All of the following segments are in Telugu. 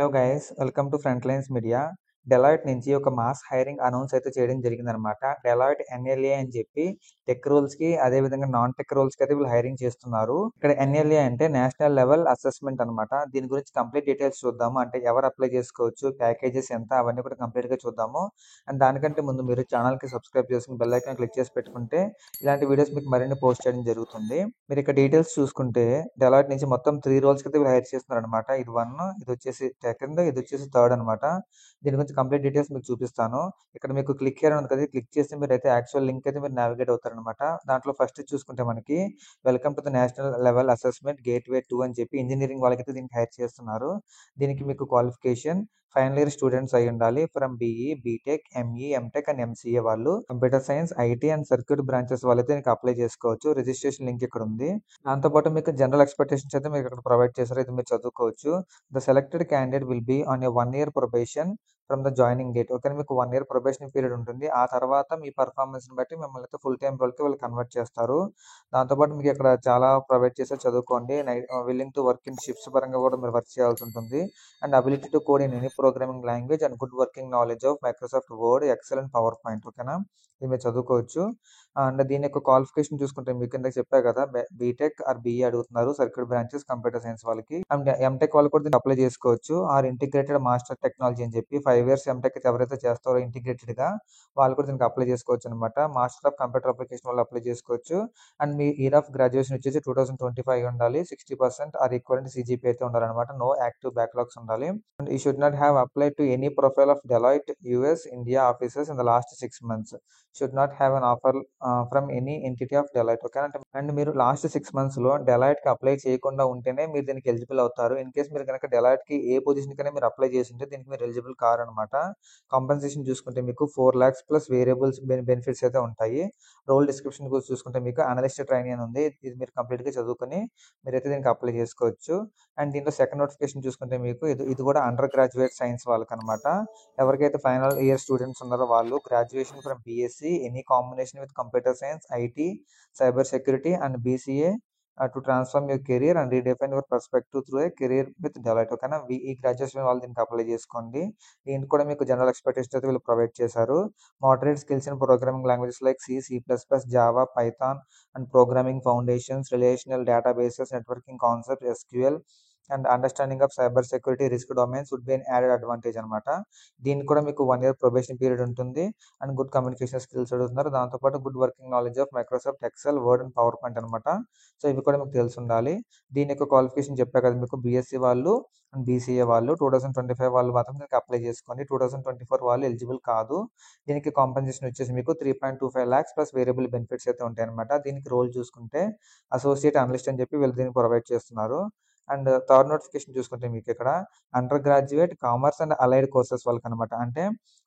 Hello guys, welcome to front lines media. Deloitte నుంచి ఒక మాస్ హైరింగ్ అనౌన్స్ అయితే చేయడం జరిగిందనమాట. డెలాయిట్ ఎన్ఎల్ఏ అని చెప్పి టెక్ రోల్స్ కి, అదే విధంగా నాన్ టెక్ రోల్స్ కి అయితే వీళ్ళు హైరింగ్ చేస్తున్నారు. ఇక్కడ ఎన్ఎల్ఏ అంటే నేషనల్ లెవెల్ అసెస్మెంట్ అనమాట. దీని గురించి కంప్లీట్ డీటెయిల్స్ చూద్దాము. అంటే ఎవరు అప్లై చేసుకోవచ్చు, ప్యాకేజెస్ ఎంత, అవన్నీ కూడా కంప్లీట్ గా చూద్దాము. అండ్ దానికంటే ముందు మీరు ఛానల్ కి సబ్స్క్రైబ్ చేసుకుని బెల్ ఐకాన్ క్లిక్ చేసి పెట్టుకుంటే ఇలాంటి వీడియోస్ మీకు మరిన్ని పోస్ట్ చేయడం జరుగుతుంది. మీరు ఇక్కడ డీటెయిల్స్ చూసుకుంటే డెలాయిట్ నుంచి మొత్తం 3 రోల్స్ అయితే వీళ్ళు హైర్ చేస్తున్నారు అనమాట. ఇది 1, ఇది వచ్చేసి సెకండ్, ఇది వచ్చేసి థర్డ్ అనమాట. దీని గురించి కంప్లీట్ డీటెయిల్స్ మీకు చూపిస్తాను. ఇక్కడ మీకు క్లిక్ హియర్ ఉంది కదా, క్లిక్ చేసి మీరు అయితే యాక్చువల్ లింక్ అయితే మీరు నావిగేట్ అవుతారనమాట. దాంట్లో ఫస్ట్ చూసుకుంటే మనకి welcome to the national level assessment gateway 2 అని చెప్పి ఇంజనీరింగ్ వాళ్ళకైతే దీనికి హైర్ చేస్తున్నారు. దీనికి మీకు క్వాలిఫికేషన్ ఫైనల్ ఇయర్ స్టూడెంట్స్ అయి ఉండాలి. From BE, BTech, ME, MTech and MCA వాళ్ళు. Computer science, IT and circuit branches వాళ్ళైతే దీనికి అప్లై చేసుకోవచ్చు. రిజిస్ట్రేషన్ లింక్ ఇక్కడ ఉంది. దాంతోపాటు మీకు జనరల్ ఎక్స్పెక్టేషన్స్ అయితే మీకు ఇక్కడ ప్రొవైడ్ చేశారు. ఇది మీరు చదువుకోవచ్చు. The selected candidate will be on a 1 year probation from the joining date. Okay, మీకు 1 year ప్రొబేషన్ పీరియడ్ ఉంటుంది. ఆ తర్వాత మీ పర్ఫార్మెన్స్ ని బట్టి మిమ్మల్ని అయితే ఫుల్ టైం రోల్ కి వాళ్ళు కన్వర్ట్ చేస్తారు. దాంతోపాటు మీకు ఇక్కడ చాలా ప్రొవైడ్ చేస్తే చదువుకోండి. Willing to work in shifts పరంగా కూడా మీరు వర్క్ చేయాల్సి ఉంటుంది. And ability to code in any programming language and good working knowledge of Microsoft Word, Excel and PowerPoint. ఓకేనా, ఇది మీరు చదువుకోవచ్చు. అండ్ దీని యొక్క క్వాలిఫికేషన్ చూసుకుంటే మీకు కింద చెప్పా కదా, బీటెక్ ఆర్ బీఈ అడుగుతున్నారు సర్క్యూట్ బ్రాంచెస్ కంప్యూటర్ సైన్స్ వాళ్ళకి. అండ్ ఎంటెక్ వాళ్ళు కూడా దీన్ని అప్లై చేసుకోవచ్చు. ఆర్ ఇంటిగ్రేటెడ్ మాస్టర్ టెక్నాలజీ అని చెప్పి 5 years ఎంటెక్ ఎవరైతే చేస్తారో ఇంటిగ్రేటెడ్ గా వాళ్ళు కూడా దీనికి అప్లై చేసుకోవచ్చు అనమాట. మాస్టర్ ఆఫ్ కంప్యూటర్ అప్లికేషన్ వాళ్ళు అప్లై చేసుకోవచ్చు. And me year of graduation వచ్చేసి 2025 ఉండాలి. 60% ఆర్ ఈక్వల్ సిజిపి అయితే ఉండాలన్నమాట. నో యాక్టివ్ బ్యాక్లాగ్స్ ఉండాలి. అండ్ ఈ should not have applied to any profile of Deloitte US India offices in the last 6 months. Should not have an offer from any entity of Deloitte. Okay, అంటే అండ్ మీరు లాస్ట్ 6 months లో డెలాయిట్ కి అప్లై చేయకుండా ఉంటేనే మీరు దీనికి ఎలిజిబుల్ అవుతారు. ఇన్ కేస్ మీరు కనుక డెలాయిట్ కి ఏ పొజిషన్ కైనా మీరు అప్లై చేసి ఉంటే దీనికి మీరు ఎలిజిబుల్ కారు అనమాట. కాంపెన్సేషన్ చూసుకుంటే మీకు 4 lakhs ప్లస్ వేరియబుల్స్ బెనిఫిట్స్ అయితే ఉంటాయి. రోల్ డిస్క్రిప్షన్ గురించి చూసుకుంటే మీకు అనలిస్ట్ ట్రైనింగ్ అని ఉంది. ఇది మీరు కంప్లీట్ గా చదువుకొని మీరైతే దీనికి అప్లై చేసుకోవచ్చు. అండ్ దీంట్లో సెకండ్ నోటిఫికేషన్ చూసుకుంటే మీకు ఇది కూడా అండర్ గ్రాడ్యుయేట్ సైన్స్ వాళ్ళకి అనమాట. ఎవరికైతే ఫైనల్ ఇయర్ స్టూడెంట్స్ ఉన్నారో వాళ్ళు graduation from BSc any combination with computer science, IT, cyber security and BCA to transform your career and redefine your perspective through a career with Deloitte. ఓకేనా, ఈ గ్రాడ్యుయేషన్ వాళ్ళు దీనికి అప్లై చేసుకోండి. దీనికి కూడా మీకు జనరల్ ఎక్స్పెక్టేషన్ అయితే వీళ్ళు ప్రొవైడ్ చేశారు. Moderate skills in programming languages like C++, Java, Python and programming foundations, relational databases, networking concept, SQL and understanding of cyber security risk domains would be an added advantage అనమాట. దీనికి కూడా మీకు 1 year ప్రొబేషన్ పీరియడ్ ఉంటుంది. అండ్ గుడ్ కమ్యూనికేషన్ స్కిల్స్ అడుగుతున్నారు. దాంతోపాటు good working knowledge of Microsoft Excel, Word and PowerPoint అనమాట. సో ఇవి కూడా మీకు తెలిసి ఉండాలి. దీని యొక్క క్వాలిఫికేషన్ చెప్పా కదా మీకు, బీఎస్సీ వాళ్ళు అండ్ బీసీఏ వాళ్ళు 2025 వాళ్ళు మాత్రం దీనికి అప్లై చేసుకోండి. 2024 వాళ్ళు ఎలిజిబుల్ కాదు. దీనికి కాంపెన్సేషన్ వచ్చేసి మీకు 3.25 lakhs ప్లస్ వేరియబుల్ బెనిఫిట్స్ అయితే ఉంటాయి అనమాట. దీనికి రోల్ చూసుకుంటే అసోసియేట్ అనలిస్ట్ అని చెప్పి వీళ్ళు దీనికి ప్రొవైడ్ చేస్తున్నారు. అండ్ థర్డ్ నోటిఫికేషన్ చూసుకుంటే మీకు ఇక్కడ under graduate commerce and allied courses వాళ్ళకి అనమాట. అంటే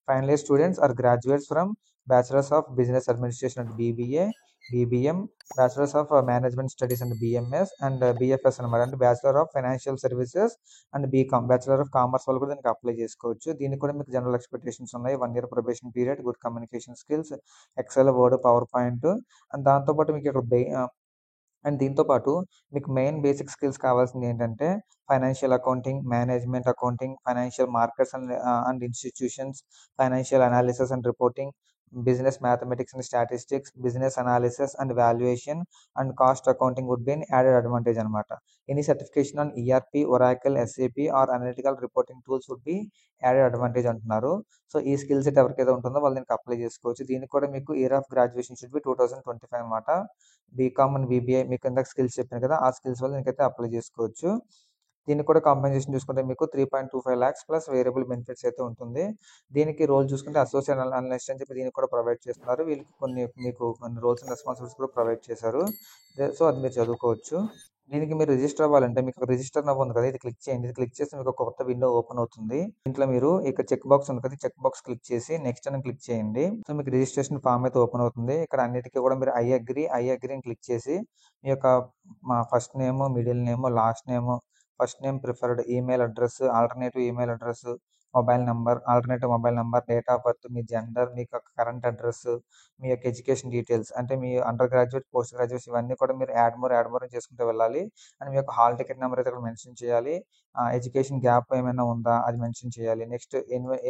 final year students or graduates from bachelors of business administration and BBA, BBM, bachelors of management studies and BMS and BFS అనమాట. అంటే bachelor of financial services and BCom, bachelor of commerce వాళ్ళు కూడా దీనికి అప్లై చేసుకోవచ్చు. దీనికి కూడా మీకు జనరల్ ఎక్స్పెక్టేషన్స్ ఉన్నాయి. 1 year probation period, good communication skills, Excel, Word, PowerPoint. And దాంతోపాటు మీకు ఇక్కడ అండ్ దీంతో పాటు మీకు మెయిన్ బేసిక్ స్కిల్స్ కావాల్సింది ఏంటంటే financial accounting, management accounting, financial markets and institutions, financial analysis and reporting, business mathematics and statistics, business analysis and valuation and cost accounting would be an added advantage అనమాట. Any certification on ERP, Oracle, SAP or analytical reporting tools would be added advantage అంటున్నారు. సో ఈ స్కిల్స్ అయితే ఎవరికైతే ఉంటుందో వాళ్ళు దీనికి అప్లై చేసుకోవచ్చు. దీనికి కూడా మీకు year of graduation should be 2025 అనమాట. బీకామ్ అండ్ బీబీఐ మీకు ఇందాక స్కిల్స్ చెప్పాను కదా, ఆ స్కిల్స్ వల్ల దీనికైతే అప్లై చేసుకోవచ్చు. దీనికి కూడా కాంపెన్సేషన్ చూసుకుంటే మీకు 3.25 lakhs ప్లస్ వేరియబుల్ బెనిఫిట్స్ అయితే ఉంటుంది. దీనికి రోల్ చూసుకుంటే అసోసియేట్ అనలిస్ట్ అని చెప్పి దీనికి కూడా ప్రొవైడ్ చేస్తున్నారు. వీళ్ళకి మీకు కొన్ని రోల్స్ అండ్ రెస్పాన్సిబిలిటీస్ కూడా ప్రొవైడ్ చేశారు. సో అది మీరు చదువుకోవచ్చు. దీనికి మీరు రిజిస్టర్ అవ్వాలంటే మీకు రిజిస్టర్ నవ్వు ఉంది కదా, ఇది క్లిక్ చేయండి. ఇది క్లిక్ చేస్తే మీకు ఒక కొత్త విండో ఓపెన్ అవుతుంది. దీంట్లో మీరు ఇక్కడ చెక్ బాక్స్ ఉంది కదా, చెక్ బాక్స్ క్లిక్ చేసి నెక్స్ట్ అని క్లిక్ చేయండి. సో మీకు రిజిస్ట్రేషన్ ఫామ్ అయితే ఓపెన్ అవుతుంది. ఇక్కడ అన్నిటికీ కూడా మీరు ఐ అగ్రీ అని క్లిక్ చేసి మీ యొక్క first name, middle name, last name, first name preferred email address, alternative email address, mobile number, alternative mobile number, date of birth, మీ జెండర్, మీ యొక్క కరెంట్ అడ్రెస్, మీ యొక్క ఎడ్యుకేషన్ డీటెయిల్స్ అంటే మీ అండర్ గ్రాడ్యుయేట్, పోస్ట్ గ్రాడ్యుయేట్స్ ఇవన్నీ కూడా మీరు యాడ్ మోర్ అని చేసుకుంటూ వెళ్ళాలి. అండ్ మీ యొక్క హాల్ టికెట్ నెంబర్ అయితే ఇక్కడ మెన్షన్ చేయాలి. ఎడ్యుకేషన్ గ్యాప్ ఏమైనా ఉందా అది మెన్షన్ చేయాలి. నెక్స్ట్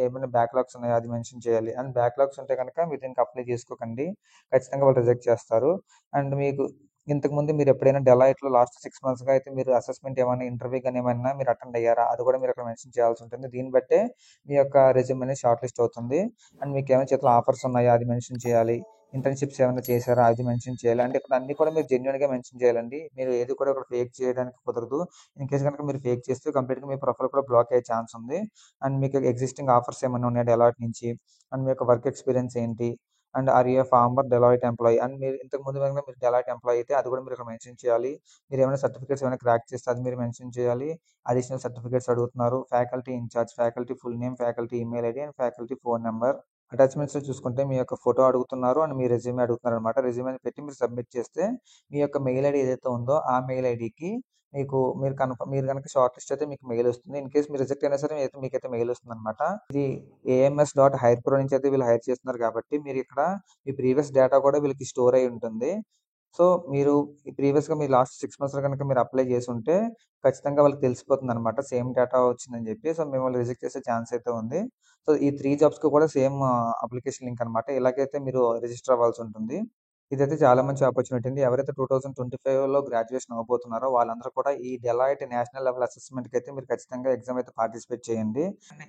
ఏమైనా బ్యాక్‌లాగ్స్ ఉన్నాయా అది మెన్షన్ చేయాలి. అండ్ బ్యాక్‌లాగ్స్ ఉంటే గనక మీరు దీనికి అప్లై చేసుకోకండి. ఖచ్చితంగా వాళ్ళు రిజెక్ట్ చేస్తారు. అండ్ మీకు ఇంతకుముందు మీరు ఎప్పుడైనా డెలాయిట్‌లో లాస్ట్ 6 మంత్స్‌గా అయితే మీరు అసెస్మెంట్ ఏమైనా ఇంటర్వ్యూ గాని ఏమైనా మీరు అటెండ్ అయ్యారా? అది కూడా మీరు అక్కడ మెన్షన్ చేయాల్సి ఉంటుంది. దీన్ని బట్టే మీ యొక్క రెజ్యూమ్ అనేది షార్ట్ లిస్ట్ అవుతుంది. అండ్ మీకు ఏమైనా చేతిలో ఆఫర్స్ ఉన్నాయా అది మెన్షన్ చేయాలి. ఇంటర్న్‌షిప్స్ ఏమైనా చేశారా అది మెన్షన్ చేయాలి. అంటే ఇక్కడ అన్నీ కూడా మీరు జెన్యూన్‌గా మెన్షన్ చేయాలండి. మీరు ఏది కూడా ఇక్కడ ఫేక్ చేయడానికి కుదరదు. ఇన్ కేస్ గనుక మీరు ఫేక్ చేస్తే కంప్లీట్‌గా మీ ప్రొఫైల్ కూడా బ్లాక్ అయ్యే ఛాన్స్ ఉంది. అండ్ మీకు ఎగ్జిస్టింగ్ ఆఫర్స్ ఏమైనా ఉన్నాయా డెలాయిట్ నుంచి? అండ్ మీ యొక్క వర్క్ ఎక్స్‌పీరియన్స్ ఏంటి? And are you a former Deloitte employee and మీరు ఇంతకుముందు కనుక మీరు డెలాయిట్ ఎంప్లాయీ అయితే అది కూడా మీరు ఇక్కడ మెన్షన్ చేయాలి. మీరు ఏమైనా సర్టిఫికేట్స్ ఏమైనా క్రాక్ చేస్తే అది మీరు మెన్షన్ చేయాలి. అడిషనల్ సర్టిఫికేట్స్ అడుగుతున్నారు. Faculty in charge, faculty full name, faculty email ID and faculty phone number. అటాచ్‌మెంట్స్‌లో చూసుకుంటే మీ యొక్క ఫోటో అడుగుతున్నారు అండ్ మీ రెజ్యూమే అడుగుతున్నారనమాట. రెజ్యూమే పెట్టి మీరు సబ్మిట్ చేస్తే మీ యొక్క మెయిల్ ఐడీ ఏదైతే ఉందో ఆ మెయిల్ ఐడీకి మీకు మీరు గనక షార్ట్ లిస్ట్ అయితే మీకు మెయిల్ వస్తుంది. ఇన్ కేస్ మీరు రిజెక్ట్ అయినా సరే మీకైతే మెయిల్ వస్తుందనమాట. ఇది AMS.HirePro నుంచి అయితే వీళ్ళు హైర్ చేస్తున్నారు కాబట్టి మీరు ఇక్కడ మీ ప్రీవియస్ డేటా కూడా వీళ్ళకి స్టోర్ అయ్యి ఉంటుంది. సో, మీరు ఈ ప్రీవియస్‌గా మీరు లాస్ట్ 6 మంత్స్‌లో గనుక మీరు అప్లై చేసుంటే ఖచ్చితంగా వాళ్ళకి తెలిసిపోతుందనమాట. సేమ్ డేటా వచ్చిందని చెప్పి. సో, మిమ్మల్ని రిజెక్ట్ చేసే ఛాన్స్ అయితే ఉంది. సో, ఈ 3 జాబ్స్‌కి కూడా సేమ్ అప్లికేషన్ లింక్ అనమాట. ఇలాగైతే మీరు రిజిస్టర్ అవ్వాల్సి ఉంటుంది. ఇదైతే చాలా మంచి ఆపర్చునిటీ అండి. ఎవరైతే 2025లో గ్రాడ్యుయేషన్ అవ్వబోతున్నారో వాళ్ళందరూ కూడా ఈ డెలాయిట్ నేషనల్ లెవెల్ అసెస్మెంట్‌కి అయితే మీరు ఖచ్చితంగా ఎగ్జామ్ అయితే పార్టిసిపేట్ చేయండి.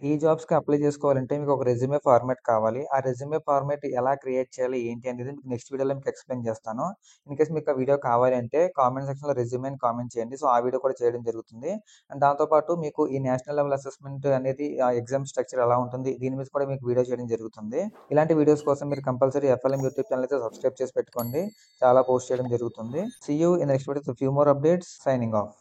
ఈ జాబ్స్‌కి అప్లై చేసుకోవాలంటే మీకు ఒక రెజ్యూమే ఫార్మాట్ కావాలి. ఆ రెజ్యూమే ఫార్మాట్ ఎలా క్రియేట్ చేయాలి ఏంటి అనేది మీకు నెక్స్ట్ వీడియోలో మీకు ఎక్స్‌ప్లెయిన్ చేస్తాను. ఇన్ కేస్ మీకు ఆ వీడియో కావాలి అంటే కామెంట్ సెక్షన్‌లో రెజ్యూమే అని కామెంట్ చేయండి. సో, ఆ వీడియో కూడా చేయడం జరుగుతుంది. అండ్ దాంతో పాటు మీకు ఈ నేషనల్ లెవెల్ అసెస్మెంట్ అనేది ఎగ్జామ్ స్ట్రక్చర్ ఎలా ఉంటుంది దీని మీద కూడా మీకు వీడియో చేయడం జరుగుతుంది. ఇలాంటి వీడియోస్ కోసం మీరు కంపల్సరీ ఎఫ్ఎల్ఎం యూట్యూబ్ ఛానల్ అయితే సబ్స్క్రైబ్ చేసి పెట్టుకోండి. చాలా పోస్ట్ చేయడం జరుగుతుంది. See you in next video with few more updates. Signing of.